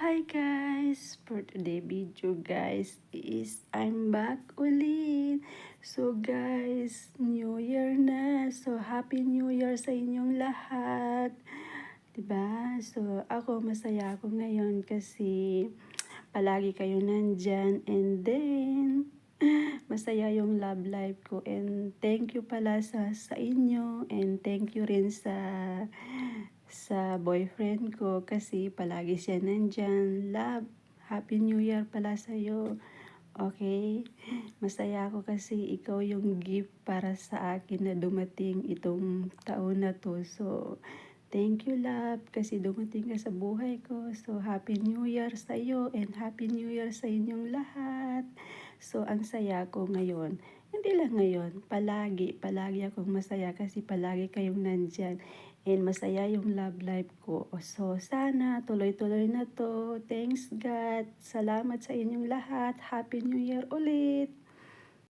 Hi guys! For today video guys is I'm back ulit. So guys, New Year na. So Happy New Year sa inyong lahat. 'Di ba? So ako masaya ako ngayon kasi palagi kayo nandyan and then masaya yung love life ko and thank you pala sa inyo and thank you rin sa boyfriend ko kasi palagi siya nandyan. Love, Happy New Year pala sa'yo. Okay? Masaya ako kasi ikaw yung gift para sa akin na dumating itong taon na to. So, thank you love kasi dumating ka sa buhay ko. So, Happy New Year sa'yo and Happy New Year sa inyong lahat. So, ang saya ko ngayon. Hindi lang ngayon, palagi akong masaya kasi palagi kayong nandyan. And masaya yung love life ko. So, sana tuloy-tuloy na to. Thanks God. Salamat sa inyong lahat. Happy New Year ulit.